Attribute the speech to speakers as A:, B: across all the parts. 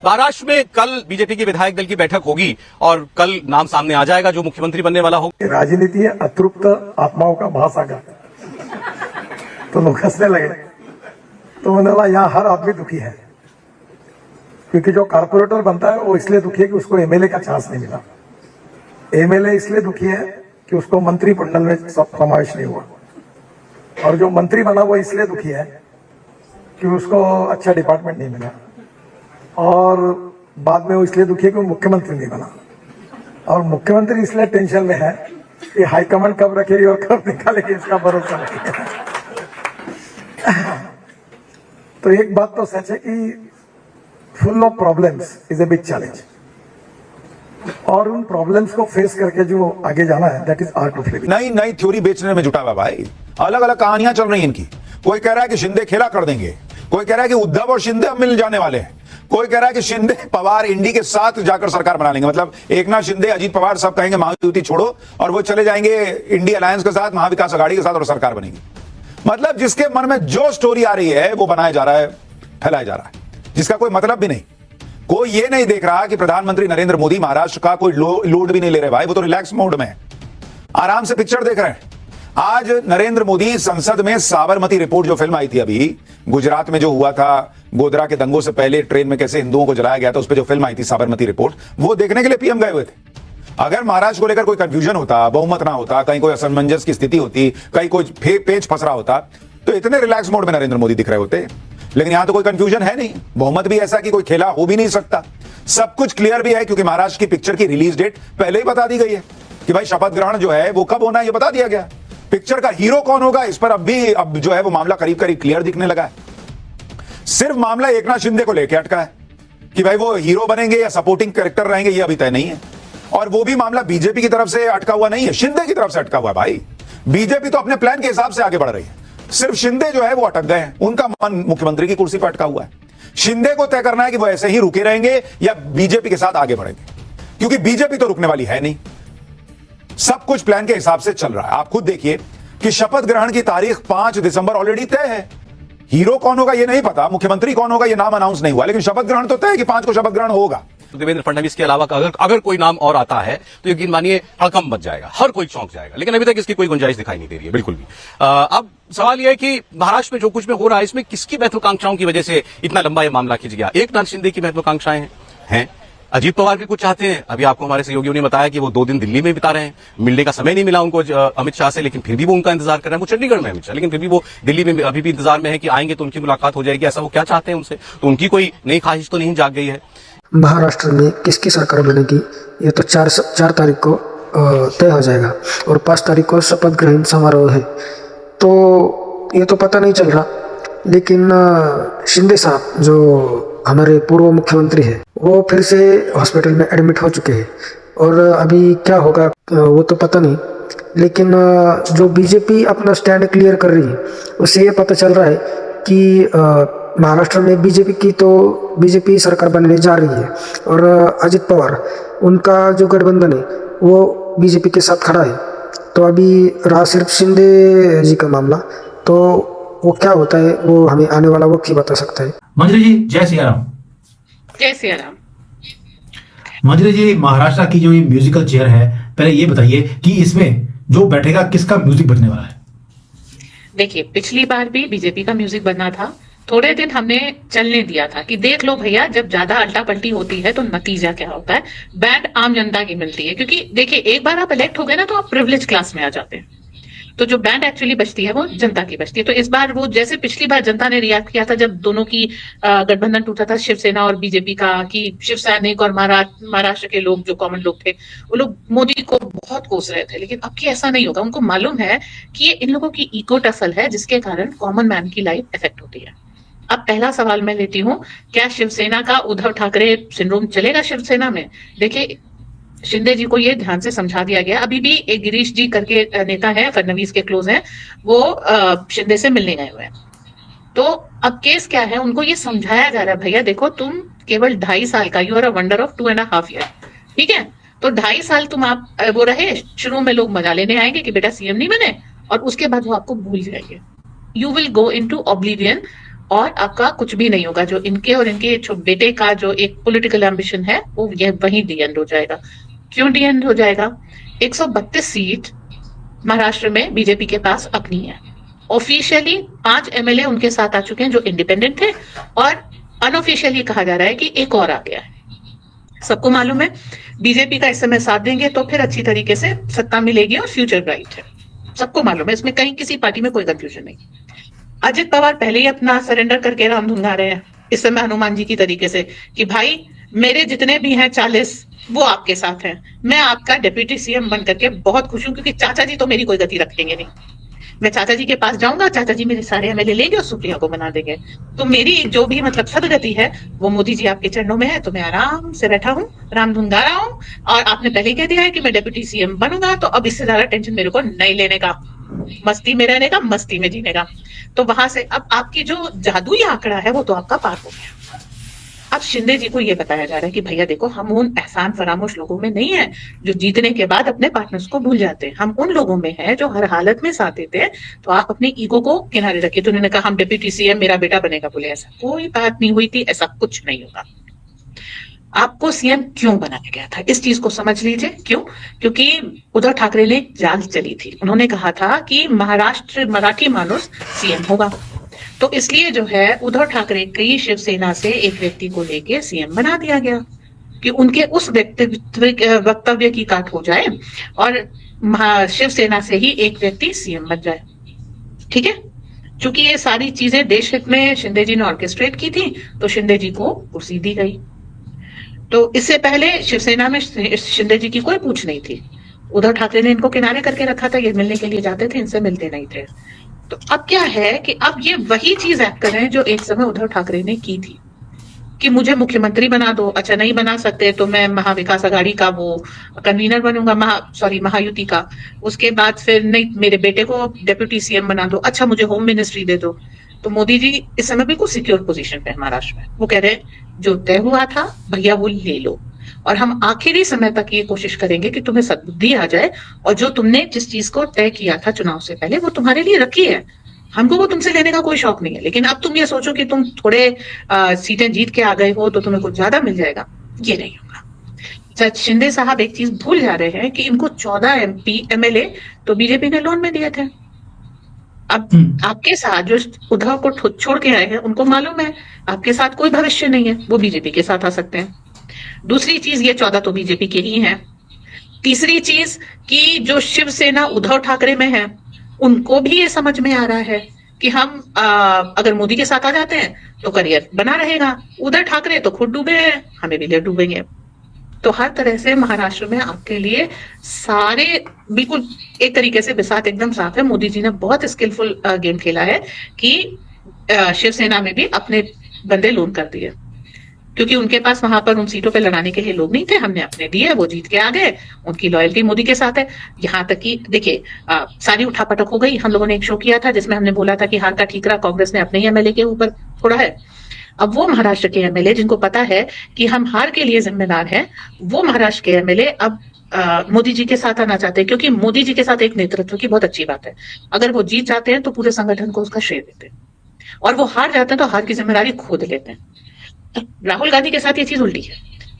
A: महाराष्ट्र में कल बीजेपी की विधायक दल की बैठक होगी और कल नाम सामने आ जाएगा जो मुख्यमंत्री बनने वाला होगा।
B: राजनीति है अतृप्त आत्माओं का महासागर। तो लोग हंसने लगे। तो मैंने बोला यहाँ हर आदमी दुखी है, क्योंकि जो कारपोरेटर बनता है वो इसलिए दुखी है कि उसको एमएलए का चांस नहीं मिला। एमएलए इसलिए दुखी है कि उसको मंत्री मंडल में समावेश नहीं हुआ, और जो मंत्री बना वो इसलिए दुखी है कि उसको अच्छा डिपार्टमेंट नहीं मिला, और बाद में वो इसलिए दुखी है कि वो मुख्यमंत्री नहीं बना, और मुख्यमंत्री इसलिए टेंशन में है कि हाईकमांड कब रखेगी और कब निकालेगी इसका भरोसा नहीं है। तो एक बात तो सच है कि full of problems is a big challenge, और उन प्रॉब्लम्स को फेस करके जो आगे जाना है that is art of living.
C: नई नई थ्योरी बेचने में जुटा हुआ भाई, अलग अलग कहानियां चल रही हैं इनकी। कोई कह रहा है कि शिंदे खेला कर देंगे, कोई कह रहा है कि उद्धव और शिंदे अब मिल जाने वाले हैं, कोई कह रहा है कि शिंदे पवार इंडी के साथ जाकर सरकार बना लेंगे। मतलब एकनाथ शिंदे अजीत पवार सब कहेंगे महायुति छोड़ो, और वो चले जाएंगे इंडी अलायंस के साथ, महाविकास आघाड़ी के साथ, और सरकार बनेगी। मतलब जिसके मन में जो स्टोरी आ रही है वो बनाया जा रहा है, फैलाया जा रहा है, जिसका कोई मतलब भी नहीं। कोई ये नहीं देख रहा कि प्रधानमंत्री नरेंद्र मोदी महाराष्ट्र का कोई लोड भी नहीं ले रहे भाई, वो तो रिलैक्स मोड में है, आराम से पिक्चर देख रहे हैं। आज नरेंद्र मोदी संसद में साबरमती रिपोर्ट जो फिल्म आई थी अभी गुजरात में जो हुआ था, गोधरा के दंगों से पहले ट्रेन में कैसे हिंदुओं को जलाया गया था, उस पर जो फिल्म आई थी साबरमती रिपोर्ट, वो देखने के लिए पीएम गए हुए थे। अगर महाराष्ट्र को लेकर कोई कंफ्यूजन होता, बहुमत ना होता, कहीं कोई असमंजस की स्थिति होती, कहीं कोई पेच फंस रहा होता, तो इतने रिलैक्स मोड में नरेंद्र मोदी दिख रहे होते। लेकिन यहां तो कोई कंफ्यूजन है नहीं, बहुमत भी ऐसा कि कोई खेला हो भी नहीं सकता, सब कुछ क्लियर भी है, क्योंकि महाराष्ट्र की पिक्चर की रिलीज डेट पहले ही बता दी गई है कि भाई शपथ ग्रहण जो है वो कब होना है, ये बता दिया गया। पिक्चर का हीरो कौन होगा इस पर अब जो है वो मामला करीब करीब क्लियर दिखने लगा है। सिर्फ मामला एकनाथ शिंदे को लेकर अटका है कि भाई वो हीरो बनेंगे या सपोर्टिंग कैरेक्टर रहेंगे, ये अभी तय नहीं है। और वो भी मामला बीजेपी की तरफ से अटका हुआ नहीं है, शिंदे की तरफ से अटका हुआ है भाई। बीजेपी तो अपने प्लान के हिसाब से आगे बढ़ रही है, सिर्फ शिंदे जो है वो अटक गए हैं, उनका मन मुख्यमंत्री की कुर्सी पर अटका हुआ है। शिंदे को तय करना है कि वो ऐसे ही रुके रहेंगे या बीजेपी के साथ आगे बढ़ेंगे, क्योंकि बीजेपी तो रुकने वाली है नहीं, सब कुछ प्लान के हिसाब से चल रहा है। आप खुद देखिए कि शपथ ग्रहण की तारीख 5 दिसंबर ऑलरेडी तय है। हीरो कौन होगा ये नहीं पता, मुख्यमंत्री कौन होगा ये नाम अनाउंस नहीं हुआ, लेकिन शपथ ग्रहण तो तय है कि 5 को शपथ ग्रहण होगा।
A: देवेंद्र फडणवीस के अलावा अगर कोई नाम और आता है तो यकीन मानिए हड़कंप मच जाएगा, हर कोई चौंक जाएगा, लेकिन अभी तक इसकी कोई गुंजाइश दिखाई नहीं दे रही है बिल्कुल भी। अब सवाल यह है कि महाराष्ट्र में जो कुछ में हो रहा है इसमें किसकी महत्वाकांक्षाओं की वजह से इतना लंबा यह मामला खिंच गया। एकनाथ शिंदे की महत्वाकांक्षाएं हैं, अजीत पवार भी कुछ चाहते हैं। अभी आपको हमारे सहयोगियों ने बताया कि वो 2 दिन दिल्ली में बिता रहे हैं, मिलने का समय नहीं मिला उनको अमित शाह से, लेकिन फिर भी वो उनका इंतजार कर रहे हैं। वो चंडीगढ़ में अमित शाह, लेकिन फिर भी वो दिल्ली में अभी भी इंतजार में है कि आएंगे तो उनकी मुलाकात हो जाएगी। ऐसा वो क्या चाहते हैं उनसे, तो उनकी कोई नई ख्वाहिश तो नहीं जाग गई है।
D: महाराष्ट्र में किसकी सरकार बनेगी ये तो 4 तारीख को तय हो जाएगा, और 5 तारीख को शपथ ग्रहण समारोह है, तो ये तो पता नहीं चल रहा। लेकिन शिंदे साहब जो हमारे पूर्व मुख्यमंत्री है वो फिर से हॉस्पिटल में एडमिट हो चुके हैं, और अभी क्या होगा वो तो पता नहीं। लेकिन जो बीजेपी अपना स्टैंड क्लियर कर रही है उससे ये पता चल रहा है कि महाराष्ट्र में बीजेपी सरकार बनने जा रही है, और अजित पवार उनका जो गठबंधन है वो बीजेपी के साथ खड़ा है। तो अभी रहा सिर्फ शिंदे जी का मामला, तो वो क्या होता है वो हमें आने वाला वक्त ही बता सकता है।
E: मंजरी जी जय सिया राम।
F: जय सिया राम।
E: मंजरी जी, महाराष्ट्र की जो ये म्यूजिकल चेयर है, पहले ये बताइए कि इसमें जो बैठेगा किसका म्यूजिक बजने वाला है।
F: देखिए, पिछली बार भी बीजेपी का म्यूजिक बनना था, थोड़े दिन हमने चलने दिया था कि देख लो भैया जब ज्यादा अल्टा पल्टी होती है तो नतीजा क्या होता है। बैंड आम जनता की मिलती है, क्योंकि देखिए एक बार आप इलेक्ट हो गए ना तो आप प्रिविलेज क्लास में आ जाते हैं, तो जो बैंड एक्चुअली बचती है वो जनता की बचती है। तो इस बार वो जैसे पिछली बार जनता ने रिएक्ट किया था जब दोनों की गठबंधन टूटा था, शिवसेना और बीजेपी का, कि शिव सैनिक और महाराष्ट्र के लोग जो कॉमन लोग थे वो लोग मोदी को बहुत कोस रहे थे। लेकिन अब की ऐसा नहीं होगा, उनको मालूम है कि ये इन लोगों की इको टसल है जिसके कारण कॉमन मैन की लाइफ इफेक्ट होती है। अब पहला सवाल मैं लेती हूँ, क्या शिवसेना का उद्धव ठाकरे सिंड्रोम चलेगा शिवसेना में? देखिए, शिंदे जी को ये ध्यान से समझा दिया गया। अभी भी एक गिरीश जी करके नेता है, फडणवीस के क्लोज हैं, वो शिंदे से मिलने गए हुए हैं। तो अब केस क्या है, उनको ये समझाया जा रहा है भैया देखो तुम केवल 2.5 साल का, you are a wonder of 2.5 year, ठीक है? तो 2.5 साल तुम आप वो रहे, शुरू में लोग मजा लेने आएंगे कि बेटा सीएम नहीं बने, और उसके बाद वो आपको भूल जाएंगे। You will go into oblivion, और आपका कुछ भी नहीं होगा। जो इनके और इनके बेटे का जो एक पॉलिटिकल एम्बिशन है वो ये वहीं डी एंड हो जाएगा। क्यों डी एंड हो जाएगा? 132 सीट महाराष्ट्र में बीजेपी के पास अपनी है। ऑफिशियली 5 एमएलए उनके साथ आ चुके हैं जो इंडिपेंडेंट थे, और अनऑफिशियली कहा जा रहा है कि एक और आ गया है। सबको मालूम है बीजेपी का इस समय साथ देंगे तो फिर अच्छी तरीके से सत्ता मिलेगी और फ्यूचर ब्राइट है। सबको मालूम है, इसमें कहीं किसी पार्टी में कोई कंफ्यूजन नहीं। अजित पवार पहले ही अपना सरेंडर करके राम धुन रहे हैं इस समय हनुमान जी की तरीके से कि भाई मेरे जितने भी हैं 40 वो आपके साथ हैं, मैं आपका डिप्टी सीएम बन करके बहुत खुश हूं, क्योंकि चाचा जी तो मेरी कोई गति रखेंगे नहीं। मैं चाचा जी के पास जाऊंगा, चाचा जी मेरे सारे एमएलए लेंगे और सुप्रिया को बना देंगे। तो मेरी जो भी मतलब सदगति है वो मोदी जी आपके चरणों में है। तो मैं आराम से बैठा हूँ, राम धुन गा रहा हूँ, और आपने पहले ही कह दिया है कि मैं डिप्टी सीएम बनूंगा, तो अब इससे ज्यादा टेंशन मेरे को नहीं लेने का, मस्ती में रहने का, मस्ती में जीने का। तो वहां से अब आपकी जो जादुई आंकड़ा है वो तो आपका पार हो गया। अब शिंदे जी को ये बताया जा रहा है कि भैया देखो, हम उन एहसान फरामोश लोगों में नहीं है जो जीतने के बाद अपने पार्टनर्स को भूल जाते हैं। हम उन लोगों में हैं जो हर हालत में साथ देते हैं। तो आप अपने ईगो को किनारे रखिए। तो उन्होंने कहा हम डिप्टी सीएम मेरा बेटा बनेगा, बोले ऐसा कोई बात नहीं हुई थी, ऐसा कुछ नहीं होगा। आपको सीएम क्यों बनाया गया था इस चीज को समझ लीजिए। क्यों? क्योंकि उद्धव ठाकरे ने जाल चली थी। उन्होंने कहा था कि महाराष्ट्र मराठी मानुस सीएम होगा, तो इसलिए जो है उद्धव ठाकरे की शिवसेना से एक व्यक्ति को लेके सीएम बना दिया गया कि उनके उस वक्तव्य की काट हो जाए और शिवसेना से ही एक व्यक्ति सीएम बन जाए। ठीक है, चूंकि ये सारी चीजें देश हित में शिंदे जी ने ऑर्केस्ट्रेट की थी तो शिंदे जी को कुर्सी दी गई। तो इससे पहले शिवसेना में शिंदे जी की कोई पूछ नहीं थी। उद्धव ठाकरे ने इनको किनारे करके रखा था, ये मिलने के लिए जाते थे, इनसे मिलते नहीं थे। तो अब क्या है कि अब ये वही चीज एक्ट कर रहे हैं जो एक समय उद्धव ठाकरे ने की थी कि मुझे मुख्यमंत्री बना दो। अच्छा, नहीं बना सकते तो मैं महाविकास आघाड़ी का वो कन्वीनर बनूंगा, महायुति का। उसके बाद फिर नहीं, मेरे बेटे को डिप्टी सीएम बना दो। अच्छा, मुझे होम मिनिस्ट्री दे दो। तो मोदी जी इस समय बिल्कुल सिक्योर पोजीशन पे है महाराष्ट्र में। वो कह रहे हैं जो तय हुआ था भैया वो ले लो, और हम आखिरी समय तक ये कोशिश करेंगे कि तुम्हें सद्बुद्धि आ जाए, और जो तुमने जिस चीज को तय किया था चुनाव से पहले वो तुम्हारे लिए रखी है। हमको वो तुमसे लेने का कोई शौक नहीं है, लेकिन अब तुम ये सोचो कि तुम थोड़े सीटें जीत के आ गए हो तो तुम्हें कुछ ज्यादा मिल जाएगा, ये नहीं होगा। शिंदे साहब एक चीज भूल जा रहे हैं कि इनको 14 एमपी एमएलए तो बीजेपी ने लोन में दिए थे। अब आपके साथ जो उद्धव को छोड़ के आए हैं उनको मालूम है आपके साथ कोई भविष्य नहीं है, वो बीजेपी के साथ आ सकते हैं। दूसरी चीज, ये 14 तो बीजेपी के ही हैं। तीसरी चीज कि जो शिवसेना उद्धव ठाकरे में है उनको भी ये समझ में आ रहा है कि हम अगर मोदी के साथ आ जाते हैं तो करियर बना रहेगा। उद्धव ठाकरे तो खुद डूबे हैं, हमें भी ले डूबेंगे। तो हर तरह से महाराष्ट्र में आपके लिए सारे बिल्कुल एक तरीके से बिसात एकदम साफ है। मोदी जी ने बहुत स्किलफुल गेम खेला है कि शिवसेना में भी अपने बंदे लोन कर दिए, क्योंकि उनके पास वहां पर उन सीटों पे लड़ाने के लिए लोग नहीं थे। हमने अपने दिए, वो जीत के आ गए, उनकी लॉयल्टी मोदी के साथ है। यहाँ तक कि देखिए सारी उठापटक हो गई। हम लोगों ने एक शो किया था जिसमें हमने बोला था कि हार का ठीकरा कांग्रेस ने अपने ही एमएलए के ऊपर फोड़ा है। अब वो महाराष्ट्र के एमएलए जिनको पता है कि हम हार के लिए जिम्मेदार हैं, वो महाराष्ट्र के एमएलए अब मोदी जी के साथ आना चाहते हैं, क्योंकि मोदी जी के साथ एक नेतृत्व की बहुत अच्छी बात है। अगर वो जीत जाते हैं तो पूरे संगठन को उसका श्रेय देते हैं, और वो हार जाते हैं तो हार की जिम्मेदारी खुद लेते हैं। राहुल गांधी के साथ ये चीज उल्टी है।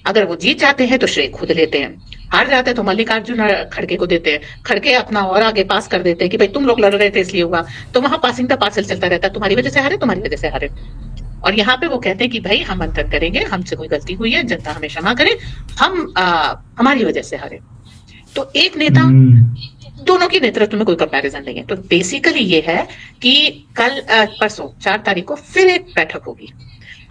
F: अगर वो जीत जाते हैं तो श्रेय खुद लेते हैं, हार जाते हैं तो मल्लिकार्जुन खड़गे को देते हैं। खड़गे अपना और आगे पास कर देते हैं कि भाई तुम लोग लड़ रहे थे इसलिए हुआ। तो वहां पासिंग द पार्सल चलता रहता है, तुम्हारी वजह से हारे, तुम्हारी वजह से हारे। और यहाँ पे वो कहते हैं कि भाई हम मंथन करेंगे, हमसे कोई गलती हुई है, जनता हमें क्षमा करे, हम हमारी वजह से हारे। तो एक नेता, दोनों के नेतृत्व में कोई कंपैरिजन नहीं है। तो बेसिकली ये है कि कल परसों 4 तारीख को फिर एक बैठक होगी।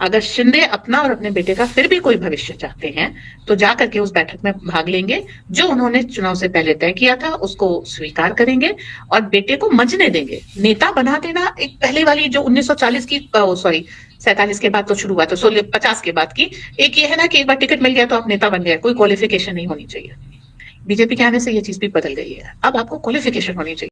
F: अगर शिंदे अपना और अपने बेटे का फिर भी कोई भविष्य चाहते हैं तो जाकर के उस बैठक में भाग लेंगे। जो उन्होंने चुनाव से पहले तय किया था उसको स्वीकार करेंगे और बेटे को मंचने देंगे। नेता बना देना एक पहले वाली जो 1940 की 47 के बाद तो शुरू हुआ, तो 50 के बाद की एक ये है ना कि एक बार टिकट मिल गया तो आप नेता बन गए, कोई क्वालिफिकेशन नहीं होनी चाहिए। बीजेपी के आने से ये चीज भी बदल गई है, अब आपको क्वालिफिकेशन होनी चाहिए।